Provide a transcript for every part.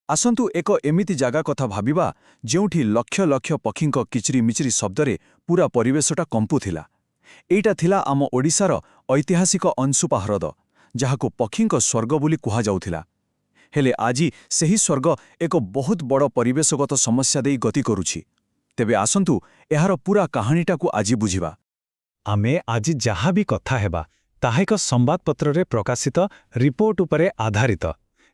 ଆସନ୍ତୁ ଏକ ଏମିତି ଜାଗା କଥା ଭାବିବା ଯେଉଁଠି ଲକ୍ଷ ଲକ୍ଷ ପକ୍ଷୀଙ୍କ କିଚିରି ମିଚିରି ଶବ୍ଦରେ ପୂରା ପରିବେଶଟା କମ୍ପୁଥିଲା। ଏଇଟା ଥିଲା ଆମ ଓଡ଼ିଶାର ଐତିହାସିକ ଅଂଶୁପା ହ୍ରଦ, ଯାହାକୁ ପକ୍ଷୀଙ୍କ ସ୍ୱର୍ଗ ବୋଲି କୁହାଯାଉଥିଲା। ହେଲେ ଆଜି ସେହି ସ୍ୱର୍ଗ ଏକ ବହୁତ ବଡ଼ ପରିବେଶଗତ ସମସ୍ୟା ଦେଇ ଗତି କରୁଛି। ତେବେ ଆସନ୍ତୁ ଏହାର ପୂରା କାହାଣୀଟାକୁ ଆଜି ବୁଝିବା। ଆମେ ଆଜି ଯାହା ବି କଥା ହେବା ତାହା ଏକ ସମ୍ବାଦପତ୍ରରେ ପ୍ରକାଶିତ ରିପୋର୍ଟ ଉପରେ ଆଧାରିତ,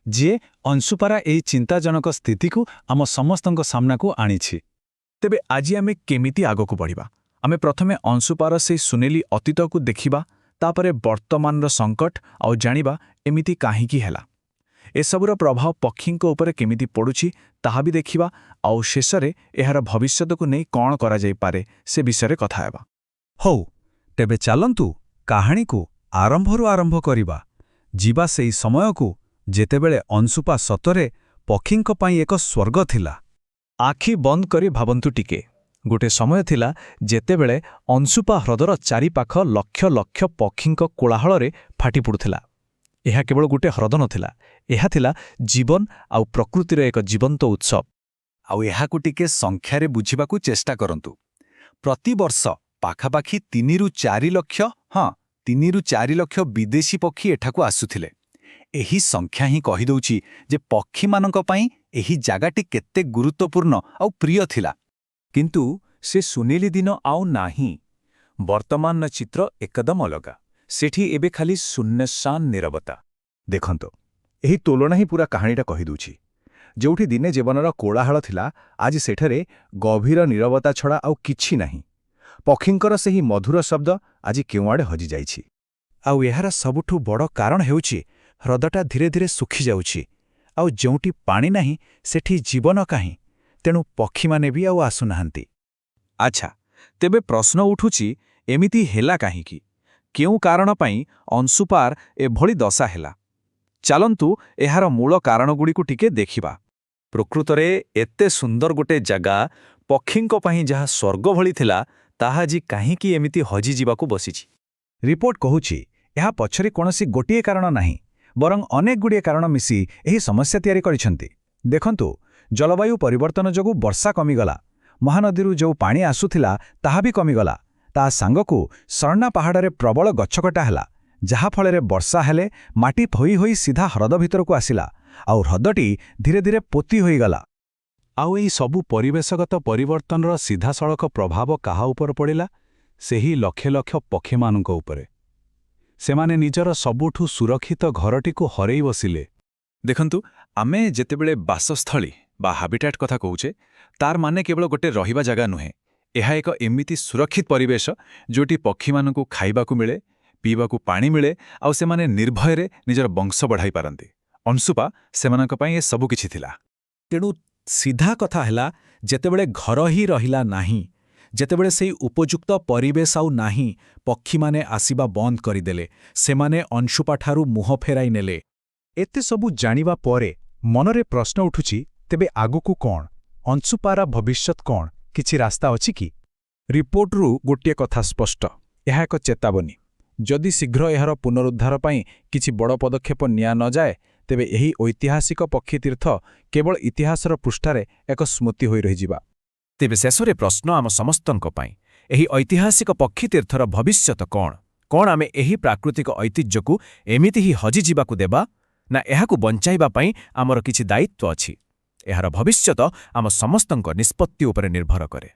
ଯିଏ ଅଂଶୁପାର ଏହି ଚିନ୍ତାଜନକ ସ୍ଥିତିକୁ ଆମ ସମସ୍ତଙ୍କ ସାମ୍ନାକୁ ଆଣିଛି। ତେବେ ଆଜି ଆମେ କେମିତି ଆଗକୁ ବଢ଼ିବା? ଆମେ ପ୍ରଥମେ ଅଂଶୁପାର ସେହି ସୁନେଲି ଅତୀତକୁ ଦେଖିବା, ତାପରେ ବର୍ତ୍ତମାନର ସଙ୍କଟ ଆଉ ଜାଣିବା ଏମିତି କାହିଁକି ହେଲା। ଏସବୁର ପ୍ରଭାବ ପକ୍ଷୀଙ୍କ ଉପରେ କେମିତି ପଡ଼ୁଛି ତାହା ବି ଦେଖିବା, ଆଉ ଶେଷରେ ଏହାର ଭବିଷ୍ୟତକୁ ନେଇ କ'ଣ କରାଯାଇପାରେ ସେ ବିଷୟରେ କଥା ହେବା। ହଉ, ତେବେ ଚାଲନ୍ତୁ କାହାଣୀକୁ ଆରମ୍ଭରୁ ଆରମ୍ଭ କରିବା। ଯିବା ସେହି ସମୟକୁ ଯେତେବେଳେ ଅଂଶୁପା ସତରେ ପକ୍ଷୀଙ୍କ ପାଇଁ ଏକ ସ୍ୱର୍ଗ ଥିଲା। ଆଖି ବନ୍ଦ କରି ଭାବନ୍ତୁ ଟିକେ। ଗୋଟେ ସମୟ ଥିଲା ଯେତେବେଳେ ଅଂଶୁପା ହ୍ରଦର ଚାରିପାଖ ଲକ୍ଷ ଲକ୍ଷ ପକ୍ଷୀଙ୍କ କୋଳାହଳରେ ଫାଟି ପଡ଼ୁଥିଲା। ଏହା କେବଳ ଗୋଟେ ହ୍ରଦ ନଥିଲା, ଏହା ଥିଲା ଜୀବନ ଆଉ ପ୍ରକୃତିର ଏକ ଜୀବନ୍ତ ଉତ୍ସବ। ଆଉ ଏହାକୁ ଟିକେ ସଂଖ୍ୟାରେ ବୁଝିବାକୁ ଚେଷ୍ଟା କରନ୍ତୁ। ପ୍ରତିବର୍ଷ ପାଖାପାଖି 3ରୁ 4 ଲକ୍ଷ, 3ରୁ 4 ଲକ୍ଷ ବିଦେଶୀ ପକ୍ଷୀ ଏଠାକୁ ଆସୁଥିଲେ। ଏହି ସଂଖ୍ୟା ହିଁ କହିଦେଉଛି ଯେ ପକ୍ଷୀମାନଙ୍କ ପାଇଁ ଏହି ଜାଗାଟି କେତେ ଗୁରୁତ୍ୱପୂର୍ଣ୍ଣ ଆଉ ପ୍ରିୟ ଥିଲା। କିନ୍ତୁ ସେ ସୁନେଲି ଦିନ ଆଉ ନାହିଁ। ବର୍ତ୍ତମାନର ଚିତ୍ର ଏକଦମ ଅଲଗା। ସେଠି ଏବେ ଖାଲି ଶୂନ୍ୟଶାନ ନୀରବତା। ଦେଖନ୍ତୁ, ଏହି ତୁଳନା ହିଁ ପୂରା କାହାଣୀଟା କହିଦେଉଛି। ଯେଉଁଠି ଦିନେ ଜୀବନର କୋଳାହଳ ଥିଲା, ଆଜି ସେଠାରେ ଗଭୀର ନୀରବତା ଛଡ଼ା ଆଉ କିଛି ନାହିଁ। ପକ୍ଷୀଙ୍କର ସେହି ମଧୁର ଶବ୍ଦ ଆଜି କେଉଁଆଡ଼େ ହଜିଯାଇଛି। ଆଉ ଏହାର ସବୁଠୁ ବଡ଼ କାରଣ ହେଉଛି ହ୍ରଦଟା ଧୀରେ ଧୀରେ ଶୁଖିଯାଉଛି। ଆଉ ଯେଉଁଠି ପାଣି ନାହିଁ ସେଠି ଜୀବନ କାହିଁ? ତେଣୁ ପକ୍ଷୀମାନେ ବି ଆଉ ଆସୁନାହାନ୍ତି। ଆଚ୍ଛା, ତେବେ ପ୍ରଶ୍ନ ଉଠୁଛି, ଏମିତି ହେଲା କାହିଁକି? କେଉଁ କାରଣ ପାଇଁ ଅଂଶୁପାର ଏଭଳି ଦଶା ହେଲା? ଚାଲନ୍ତୁ ଏହାର ମୂଳ କାରଣଗୁଡ଼ିକୁ ଟିକେ ଦେଖିବା। ପ୍ରକୃତରେ ଏତେ ସୁନ୍ଦର ଗୋଟେ ଜାଗା, ପକ୍ଷୀଙ୍କ ପାଇଁ ଯାହା ସ୍ୱର୍ଗ ଭଳି ଥିଲା, ତାହା ଆଜି କାହିଁକି ଏମିତି ହଜିଯିବାକୁ ବସିଛି? ରିପୋର୍ଟ କହୁଛି ଏହା ପଛରେ କୌଣସି ଗୋଟିଏ କାରଣ ନାହିଁ, ବରଂ ଅନେକଗୁଡ଼ିଏ କାରଣ ମିଶି ଏହି ସମସ୍ୟା ତିଆରି କରିଛନ୍ତି। ଦେଖନ୍ତୁ, ଜଳବାୟୁ ପରିବର୍ତ୍ତନ ଯୋଗୁଁ ବର୍ଷା କମିଗଲା। ମହାନଦୀରୁ ଯେଉଁ ପାଣି ଆସୁଥିଲା ତାହା ବି କମିଗଲା। ତା ସାଙ୍ଗକୁ ସରନା ପାହାଡ଼ରେ ପ୍ରବଳ ଗଛକଟା ହେଲା, ଯାହାଫଳରେ ବର୍ଷା ହେଲେ ମାଟି ଧୋଇ ହୋଇ ସିଧା ହ୍ରଦ ଭିତରକୁ ଆସିଲା, ଆଉ ହ୍ରଦଟି ଧୀରେ ଧୀରେ ପୋତି ହୋଇଗଲା। ଆଉ ଏହି ସବୁ ପରିବେଶଗତ ପରିବର୍ତ୍ତନର ସିଧାସଳଖ ପ୍ରଭାବ କାହା ଉପରେ ପଡ଼ିଲା? ସେହି ଲକ୍ଷ ଲକ୍ଷ ପକ୍ଷୀମାନଙ୍କ ଉପରେ। ସେମାନେ ନିଜର ସବୁଠୁ ସୁରକ୍ଷିତ ଘରଟିକୁ ହରେଇ ବସିଲେ। ଦେଖନ୍ତୁ, ଆମେ ଯେତେବେଳେ ବାସସ୍ଥଳୀ ବା ହାବିଟାଟ୍ କଥା କହୁଛେ, ତାର ମାନେ କେବଳ ଗୋଟେ ରହିବା ଜାଗା ନୁହେଁ। ଏହା ଏକ ଏମିତି ସୁରକ୍ଷିତ ପରିବେଶ ଯେଉଁଠି ପକ୍ଷୀମାନଙ୍କୁ ଖାଇବାକୁ ମିଳେ, ପିଇବାକୁ ପାଣି ମିଳେ, ଆଉ ସେମାନେ ନିର୍ଭୟରେ ନିଜର ବଂଶ ବଢ଼ାଇ ପାରନ୍ତି। ଅଂଶୁପା ସେମାନଙ୍କ ପାଇଁ ଏ ସବୁ କିଛି ଥିଲା। ତେଣୁ ସିଧା କଥା ହେଲା, ଯେତେବେଳେ ଘର ହିଁ ରହିଲା ନାହିଁ, ଯେତେବେଳେ ସେହି ଉପଯୁକ୍ତ ପରିବେଶ ଆଉ ନାହିଁ, ପକ୍ଷୀମାନେ ଆସିବା ବନ୍ଦ କରିଦେଲେ। ସେମାନେ ଅଂଶୁପାଠାରୁ ମୁହଁ ଫେରାଇ ନେଲେ। ଏତେ ସବୁ ଜାଣିବା ପରେ ମନରେ ପ୍ରଶ୍ନ ଉଠୁଛି, ତେବେ ଆଗକୁ କ'ଣ? ଅଂଶୁପାର ଭବିଷ୍ୟତ କ'ଣ? କିଛି ରାସ୍ତା ଅଛି କି? ରିପୋର୍ଟରୁ ଗୋଟିଏ କଥା ସ୍ପଷ୍ଟ, ଏହା ଏକ ଚେତାବନୀ। ଯଦି ଶୀଘ୍ର ଏହାର ପୁନରୁଦ୍ଧାର ପାଇଁ କିଛି ବଡ଼ ପଦକ୍ଷେପ ନିଆ ନଯାଏ, ତେବେ ଏହି ଐତିହାସିକ ପକ୍ଷୀତୀର୍ଥ କେବଳ ଇତିହାସର ପୃଷ୍ଠାରେ ଏକ ସ୍ମୃତି ହୋଇ ରହିଯିବା। ତେବେ ଶେଷରେ ପ୍ରଶ୍ନ ଆମ ସମସ୍ତଙ୍କ ପାଇଁ, ଏହି ଐତିହାସିକ ପକ୍ଷୀତୀର୍ଥର ଭବିଷ୍ୟତ କ'ଣ? କ'ଣ ଆମେ ଏହି ପ୍ରାକୃତିକ ଐତିହ୍ୟକୁ ଏମିତି ହିଁ ହଜିଯିବାକୁ ଦେବା, ନା ଏହାକୁ ବଞ୍ଚାଇବା ପାଇଁ ଆମର କିଛି ଦାୟିତ୍ୱ ଅଛି? ଏହାର ଭବିଷ୍ୟତ ଆମ ସମସ୍ତଙ୍କ ନିଷ୍ପତ୍ତି ଉପରେ ନିର୍ଭର କରେ।